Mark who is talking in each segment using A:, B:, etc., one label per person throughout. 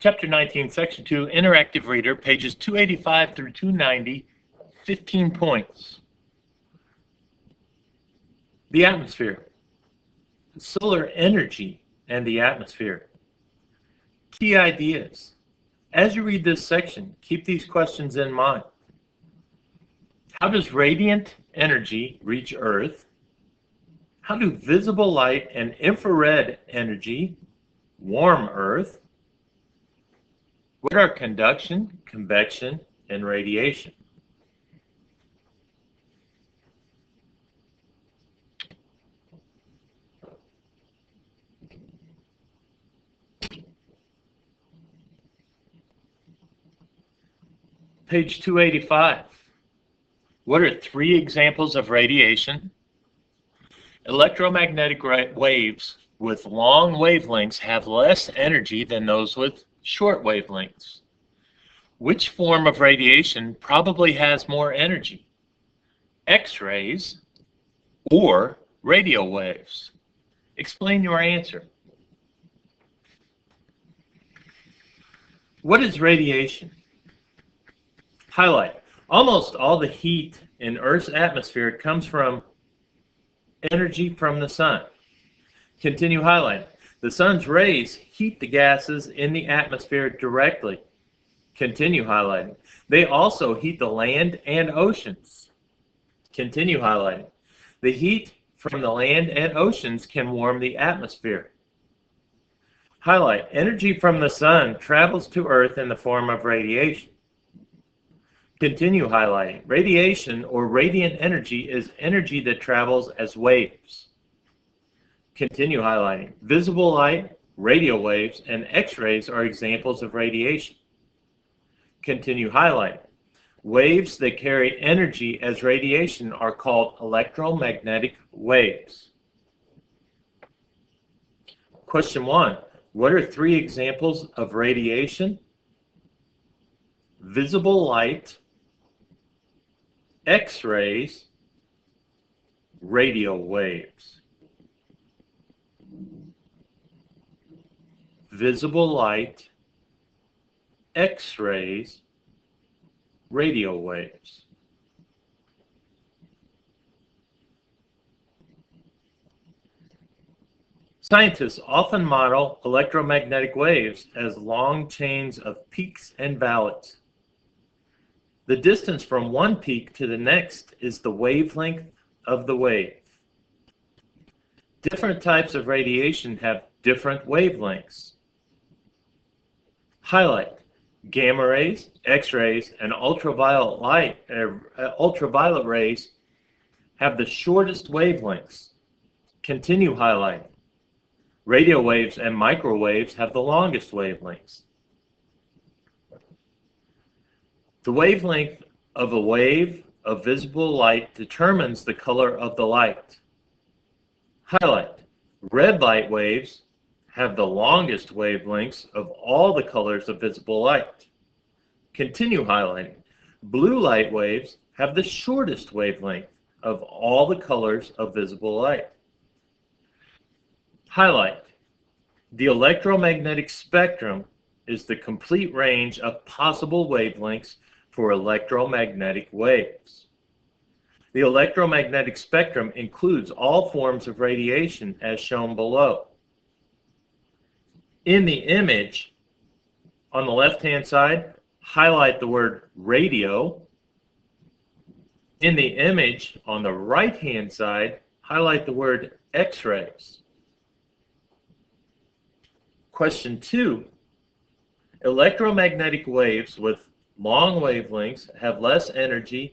A: Chapter 19, Section 2, Interactive Reader, pages 285 through 290, 15 points. The atmosphere, solar energy, and the atmosphere. Key ideas. As you read this section, keep these questions in mind. How does radiant energy reach Earth? How do visible light and infrared energy warm Earth? What are conduction, convection, and radiation? Page 285. What are 3 examples of radiation? Electromagnetic waves with long wavelengths have less energy than those with short wavelengths. Which form of radiation probably has more energy? X-rays or radio waves? Explain your answer. What is radiation? Highlight. Almost all the heat in Earth's atmosphere comes from energy from the sun. Continue highlighting. The sun's rays heat the gases in the atmosphere directly. Continue highlighting. They also heat the land and oceans. Continue highlighting. The heat from the land and oceans can warm the atmosphere. Highlight. Energy from the sun travels to Earth in the form of radiation. Continue highlighting. Radiation or radiant energy is energy that travels as waves. Continue highlighting. Visible light, radio waves, and X-rays are examples of radiation. Continue highlighting. Waves that carry energy as radiation are called electromagnetic waves. Question 1. What are 3 examples of radiation? Visible light, X-rays, radio waves. Visible light, X-rays, radio waves. Scientists often model electromagnetic waves as long chains of peaks and valleys. The distance from one peak to the next is the wavelength of the wave. Different types of radiation have different wavelengths. Highlight. Gamma rays, X-rays, and ultraviolet rays have the shortest wavelengths. Continue highlighting. Radio waves and microwaves have the longest wavelengths. The wavelength of a wave of visible light determines the color of the light. Highlight. Red light waves have the longest wavelengths of all the colors of visible light. Continue highlighting. Blue light waves have the shortest wavelength of all the colors of visible light. Highlight. The electromagnetic spectrum is the complete range of possible wavelengths for electromagnetic waves. The electromagnetic spectrum includes all forms of radiation as shown below. In the image, on the left-hand side, highlight the word radio. In the image, on the right-hand side, highlight the word X-rays. Question 2. Electromagnetic waves with long wavelengths have less energy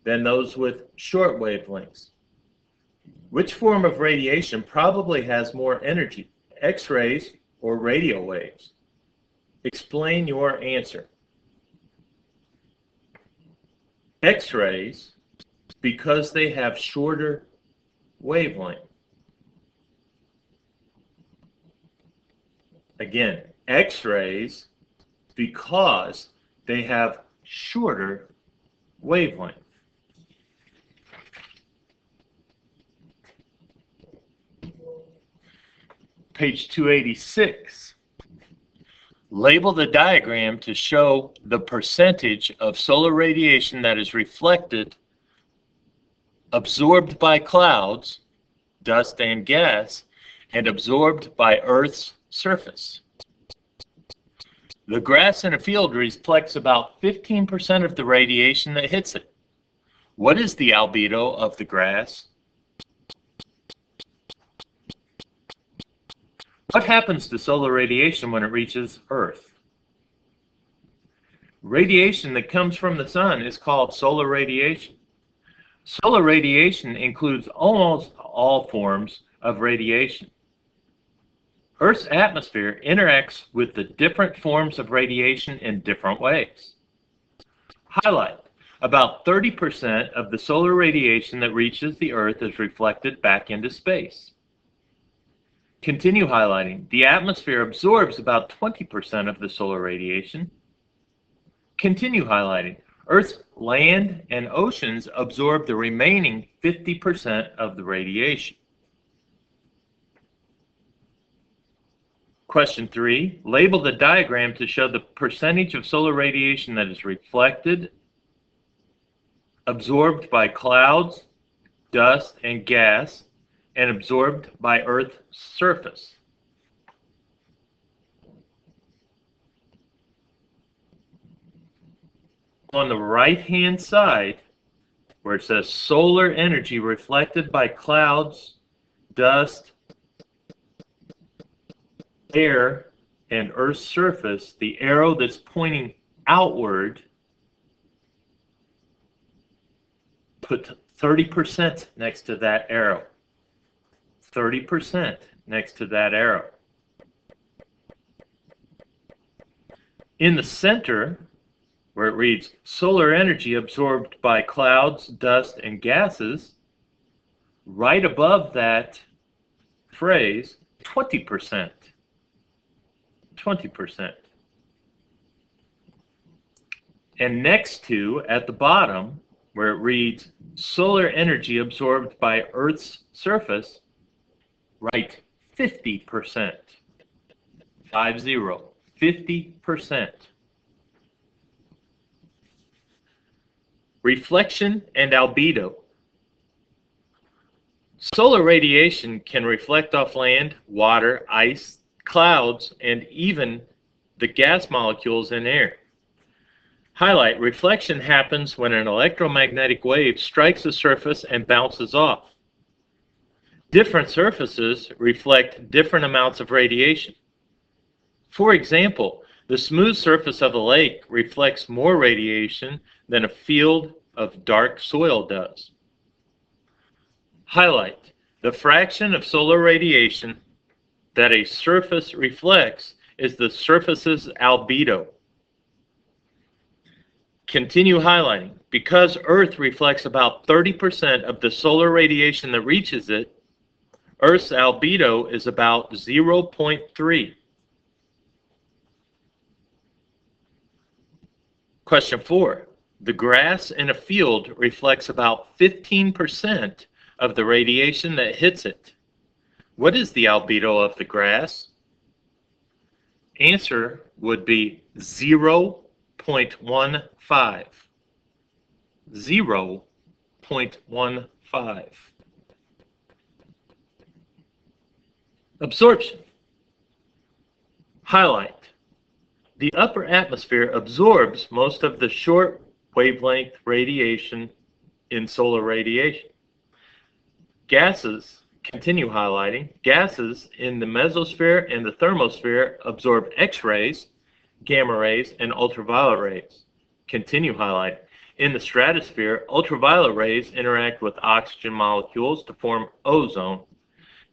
A: than those with short wavelengths. Which form of radiation probably has more energy, X-rays or radio waves? Explain your answer. X-rays, because they have shorter wavelength. Again, X-rays, because they have shorter wavelength. Page 286. Label the diagram to show the percentage of solar radiation that is reflected, absorbed by clouds, dust and gas, and absorbed by Earth's surface. The grass in a field reflects about 15% of the radiation that hits it. What is the albedo of the grass? What happens to solar radiation when it reaches Earth? Radiation that comes from the sun is called solar radiation. Solar radiation includes almost all forms of radiation. Earth's atmosphere interacts with the different forms of radiation in different ways. Highlight: about 30% of the solar radiation that reaches the Earth is reflected back into space. Continue highlighting: the atmosphere absorbs about 20% of the solar radiation. Continue highlighting: Earth's land and oceans absorb the remaining 50% of the radiation. Question 3. Label the diagram to show the percentage of solar radiation that is reflected, absorbed by clouds, dust, and gas, and absorbed by Earth's surface. On the right-hand side, where it says solar energy reflected by clouds, dust, air, and Earth's surface, the arrow that's pointing outward, put 30% next to that arrow. 30% next to that arrow. In the center, where it reads solar energy absorbed by clouds, dust, and gases, right above that phrase, 20%. 20%. And next to, at the bottom, where it reads solar energy absorbed by Earth's surface, write 50%. 50%. Reflection and albedo. Solar radiation can reflect off land, water, ice, clouds, and even the gas molecules in air. Highlight: reflection happens when an electromagnetic wave strikes a surface and bounces off. Different surfaces reflect different amounts of radiation. For example, the smooth surface of a lake reflects more radiation than a field of dark soil does. Highlight: the fraction of solar radiation that a surface reflects is the surface's albedo. Continue highlighting: because Earth reflects about 30% of the solar radiation that reaches it, Earth's albedo is about 0.3. Question 4. The grass in a field reflects about 15% of the radiation that hits it. What is the albedo of the grass? Answer would be 0.15. 0.15. Absorption. Highlight: the upper atmosphere absorbs most of the short wavelength radiation in solar radiation. Gases, continue highlighting, gases in the mesosphere and the thermosphere absorb X-rays, gamma rays, and ultraviolet rays. Continue highlighting. In the stratosphere, ultraviolet rays interact with oxygen molecules to form ozone.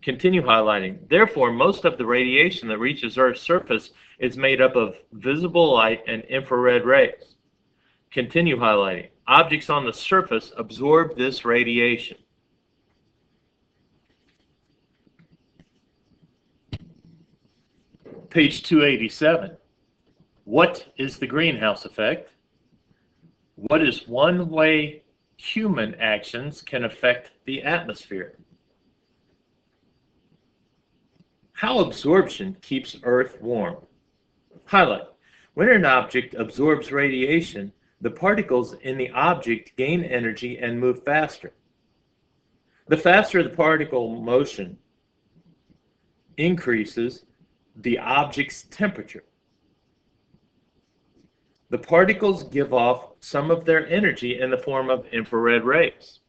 A: Continue highlighting. Therefore, most of the radiation that reaches Earth's surface is made up of visible light and infrared rays. Continue highlighting. Objects on the surface absorb this radiation. Page 287. What is the greenhouse effect? What is one way human actions can affect the atmosphere? How absorption keeps Earth warm? Highlight. When an object absorbs radiation, the particles in the object gain energy and move faster. The faster the particle motion increases the object's temperature. The particles give off some of their energy in the form of infrared rays.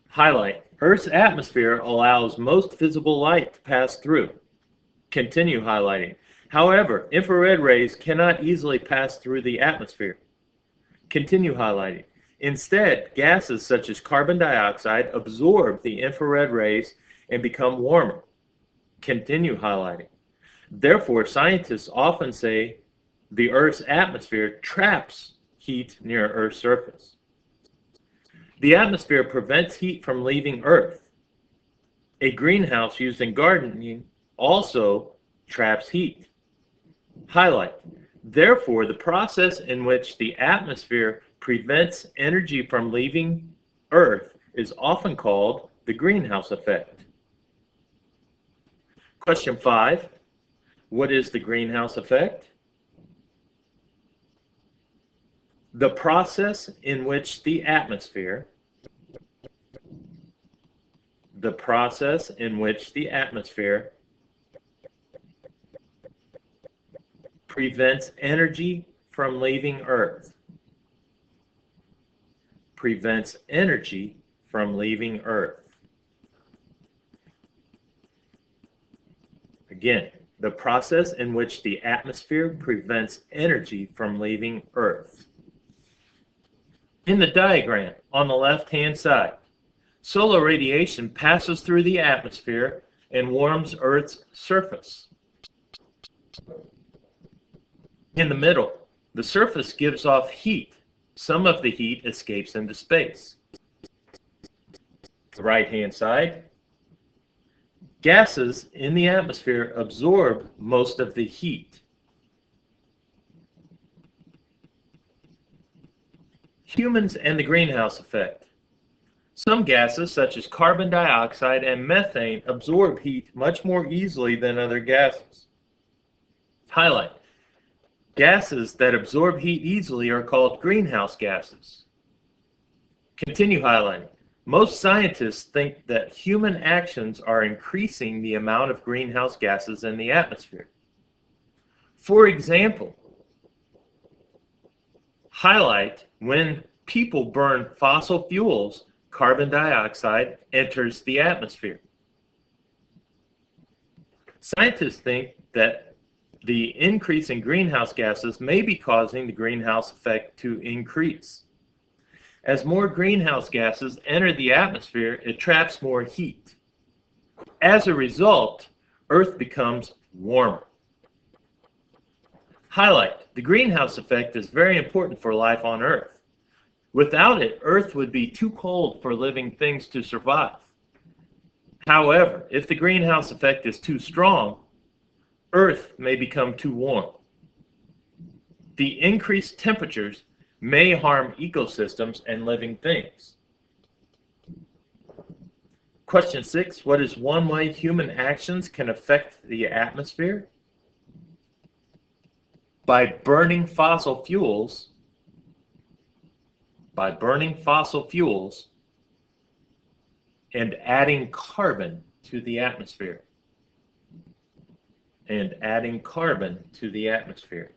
A: Highlight. Earth's atmosphere allows most visible light to pass through. Continue highlighting. However, infrared rays cannot easily pass through the atmosphere. Continue highlighting. Instead, gases such as carbon dioxide absorb the infrared rays and become warmer. Continue highlighting. Therefore, scientists often say the Earth's atmosphere traps heat near Earth's surface. The atmosphere prevents heat from leaving Earth. A greenhouse used in gardening also traps heat. Highlight. Therefore, the process in which the atmosphere prevents energy from leaving Earth is often called the greenhouse effect. Question 5. What is the greenhouse effect? The process in which the atmosphere prevents energy from leaving Earth. Prevents energy from leaving Earth. Again, the process in which the atmosphere prevents energy from leaving Earth. In the diagram on the left-hand side, solar radiation passes through the atmosphere and warms Earth's surface. In the middle, the surface gives off heat. Some of the heat escapes into space. The right-hand side, gases in the atmosphere absorb most of the heat. Humans and the greenhouse effect. Some gases, such as carbon dioxide and methane, absorb heat much more easily than other gases. Highlight. Gases that absorb heat easily are called greenhouse gases. Continue highlighting. Most scientists think that human actions are increasing the amount of greenhouse gases in the atmosphere. For example, highlight when people burn fossil fuels, carbon dioxide enters the atmosphere. Scientists think that the increase in greenhouse gases may be causing the greenhouse effect to increase. As more greenhouse gases enter the atmosphere, it traps more heat. As a result, Earth becomes warmer. Highlight. The greenhouse effect is very important for life on Earth. Without it, Earth would be too cold for living things to survive. However, if the greenhouse effect is too strong, Earth may become too warm. The increased temperatures may harm ecosystems and living things. Question 6. What is one way human actions can affect the atmosphere? By burning fossil fuels. By burning fossil fuels and adding carbon to the atmosphere. And adding carbon to the atmosphere.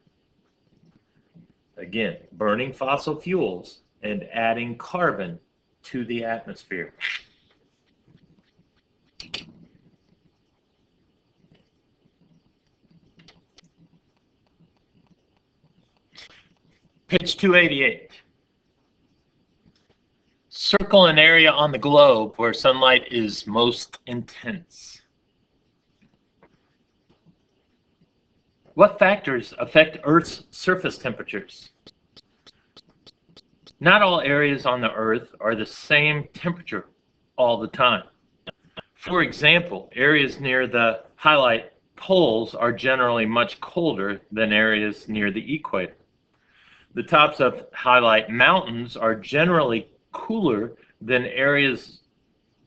A: Again, burning fossil fuels and adding carbon to the atmosphere. Page 288. Circle an area on the globe where sunlight is most intense. What factors affect Earth's surface temperatures? Not all areas on the Earth are the same temperature all the time. For example, areas near the highlight poles are generally much colder than areas near the equator. The tops of highlight mountains are generally cooler than areas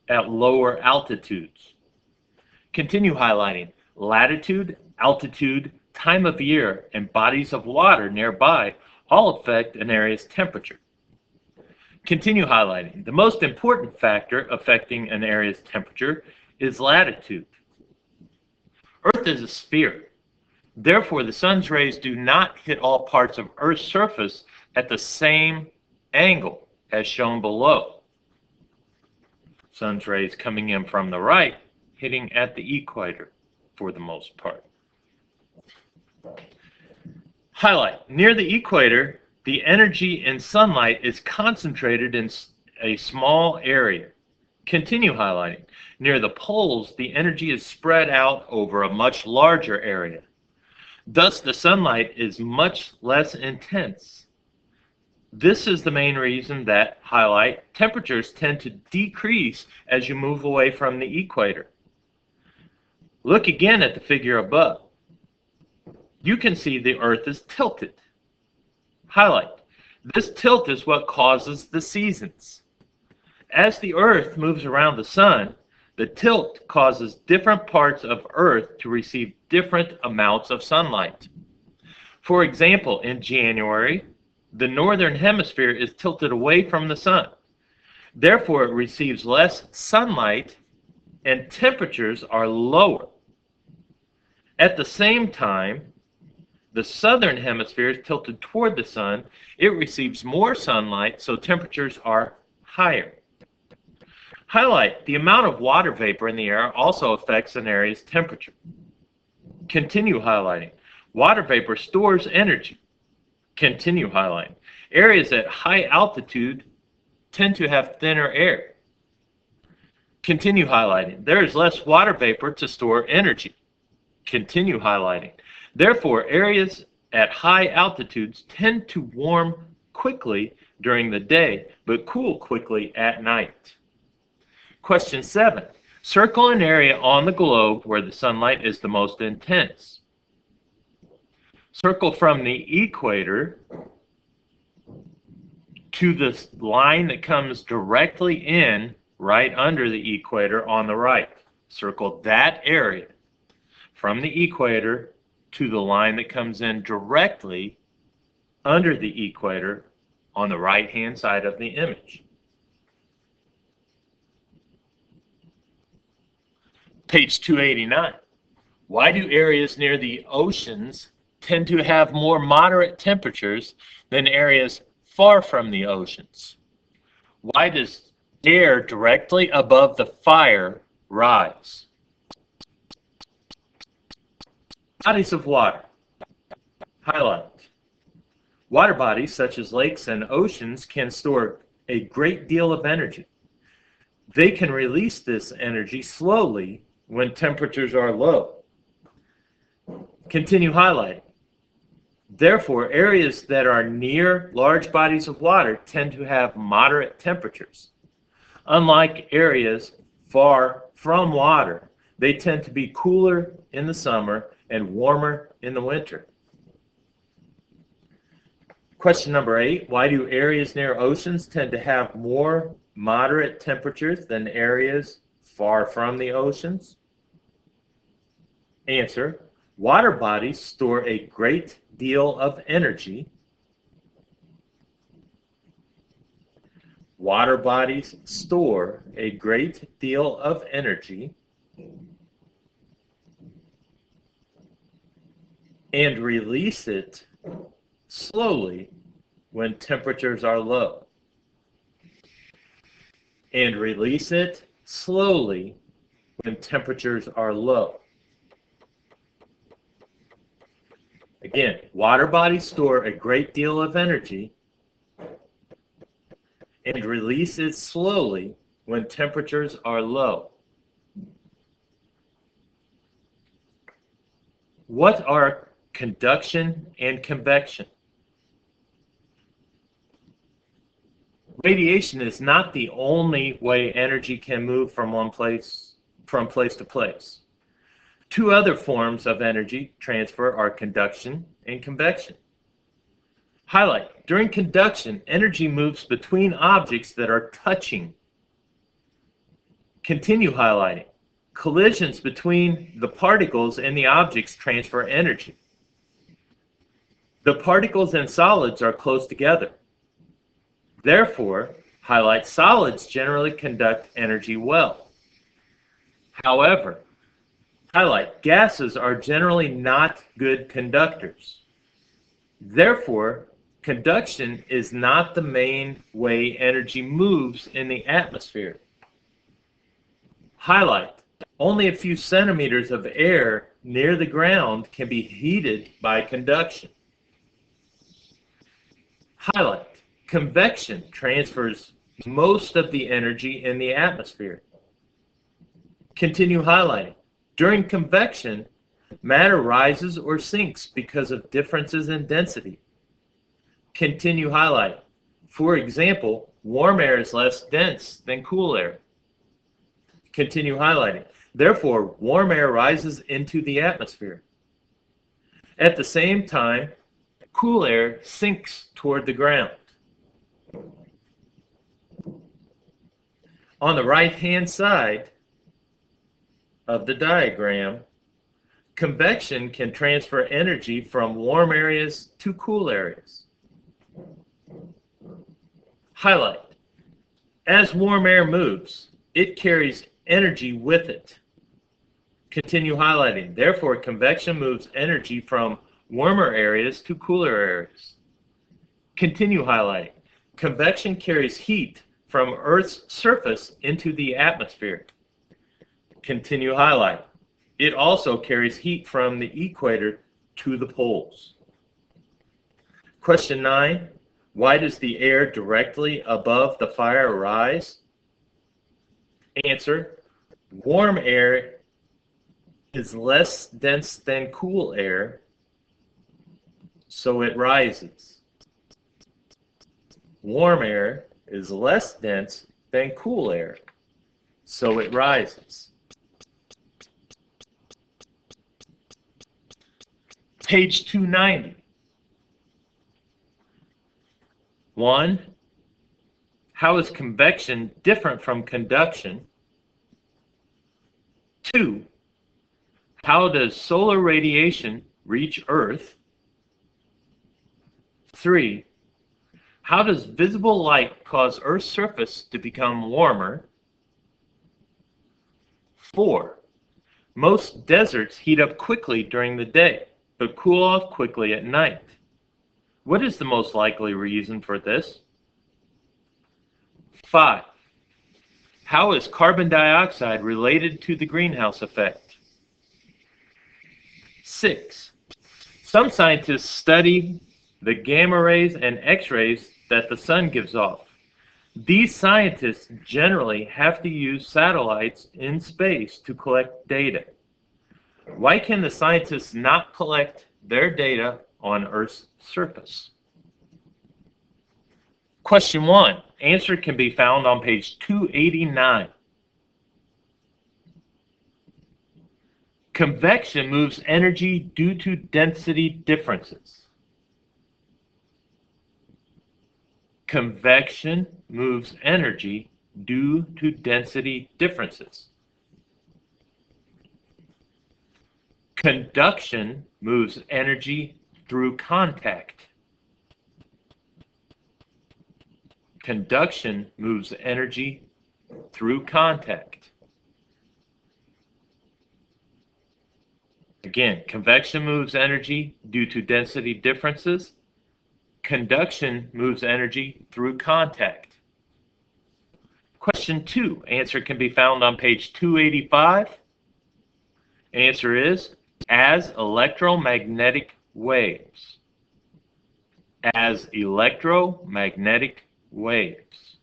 A: at lower altitudes. Continue highlighting. Latitude, altitude, time of year, and bodies of water nearby all affect an area's temperature. Continue highlighting. The most important factor affecting an area's temperature is latitude. Earth is a sphere. Therefore, the sun's rays do not hit all parts of Earth's surface at the same angle as shown below. Sun's rays coming in from the right, hitting at the equator for the most part. Highlight. Near the equator, the energy in sunlight is concentrated in a small area. Continue highlighting. Near the poles, the energy is spread out over a much larger area. Thus, the sunlight is much less intense. This is the main reason that, highlight, temperatures tend to decrease as you move away from the equator. Look again at the figure above. You can see the Earth is tilted. Highlight. This tilt is what causes the seasons. As the Earth moves around the sun, the tilt causes different parts of Earth to receive different amounts of sunlight. For example, in January, the northern hemisphere is tilted away from the sun. Therefore, it receives less sunlight and temperatures are lower. At the same time, the southern hemisphere is tilted toward the sun. It receives more sunlight, so temperatures are higher. Highlight. The amount of water vapor in the air also affects an area's temperature. Continue highlighting. Water vapor stores energy. Continue highlighting. Areas at high altitude tend to have thinner air. Continue highlighting. There is less water vapor to store energy. Continue highlighting. Therefore, areas at high altitudes tend to warm quickly during the day, but cool quickly at night. Question 7. Circle an area on the globe where the sunlight is the most intense. Circle from the equator to the line that comes directly in right under the equator on the right. Circle that area from the equator to the line that comes in directly under the equator on the right-hand side of the image. Page 289. Why do areas near the oceans tend to have more moderate temperatures than areas far from the oceans? Why does air directly above the fire rise? Bodies of water. Highlight. Water bodies such as lakes and oceans can store a great deal of energy. They can release this energy slowly when temperatures are low. Continue highlighting. Therefore, areas that are near large bodies of water tend to have moderate temperatures. Unlike areas far from water, they tend to be cooler in the summer and warmer in the winter. Question number 8. Why do areas near oceans tend to have more moderate temperatures than areas far from the oceans? Answer. Water bodies store a great deal of energy. Water bodies store a great deal of energy and release it slowly when temperatures are low. And release it slowly when temperatures are low. Again, water bodies store a great deal of energy and release it slowly when temperatures are low. What are conduction and convection? Radiation is not the only way energy can move from place to place. Two other forms of energy transfer are conduction and convection. Highlight. During conduction, energy moves between objects that are touching. Continue highlighting. Collisions between the particles and the objects transfer energy. The particles in solids are close together. Therefore, highlight solids generally conduct energy well. However, highlight gases are generally not good conductors. Therefore, conduction is not the main way energy moves in the atmosphere. Highlight, only a few centimeters of air near the ground can be heated by conduction. Highlight, convection transfers most of the energy in the atmosphere. Continue highlighting. During convection, matter rises or sinks because of differences in density. Continue highlighting. For example, warm air is less dense than cool air. Continue highlighting. Therefore, warm air rises into the atmosphere. At the same time, cool air sinks toward the ground. On the right-hand side of the diagram, convection can transfer energy from warm areas to cool areas. Highlight. As warm air moves, it carries energy with it. Continue highlighting. Therefore, convection moves energy from warmer areas to cooler areas. Continue highlighting. Convection carries heat from Earth's surface into the atmosphere. Continue highlighting. It also carries heat from the equator to the poles. Question 9. Why does the air directly above the fire rise? Answer. Warm air is less dense than cool air, so it rises. Warm air is less dense than cool air, so it rises. Page 290. 1. How is convection different from conduction? 2. How does solar radiation reach Earth? 3. How does visible light cause Earth's surface to become warmer? 4. Most deserts heat up quickly during the day, but cool off quickly at night. What is the most likely reason for this? 5. How is carbon dioxide related to the greenhouse effect? 6. Some scientists study the gamma rays and X-rays that the sun gives off. These scientists generally have to use satellites in space to collect data. Why can the scientists not collect their data on Earth's surface? Question 1. Answer can be found on page 289. Convection moves energy due to density differences. Convection moves energy due to density differences. Conduction moves energy through contact. Conduction moves energy through contact. Again, convection moves energy due to density differences. Conduction moves energy through contact. Question 2. Answer can be found on page 285. Answer is as electromagnetic waves. As electromagnetic waves.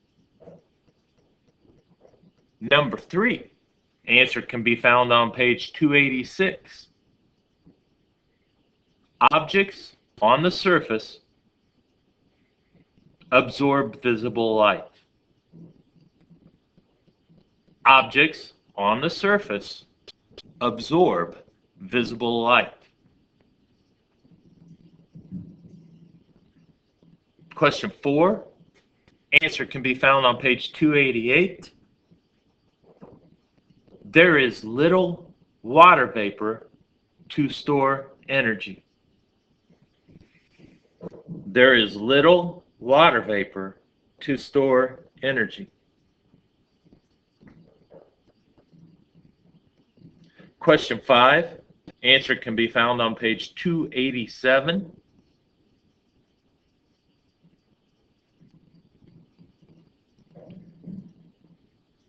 A: Number 3. Answer can be found on page 286. Objects on the surface absorb visible light. Objects on the surface absorb visible light. Question 4. Answer can be found on page 288. There is little water vapor to store energy. There is little water vapor to store energy. Question 5. Answer can be found on page 287.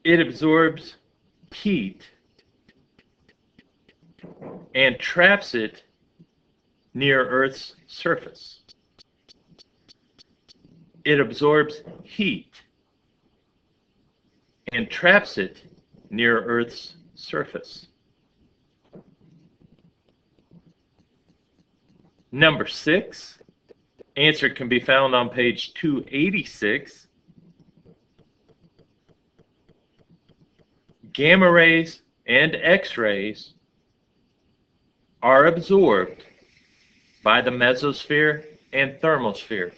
A: It absorbs heat and traps it near Earth's surface. It absorbs heat and traps it near Earth's surface. Number 6. Answer can be found on page 286. Gamma rays and X-rays are absorbed by the mesosphere and thermosphere.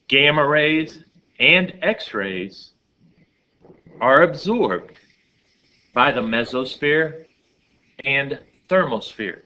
A: Gamma rays and X-rays are absorbed by the mesosphere and thermosphere.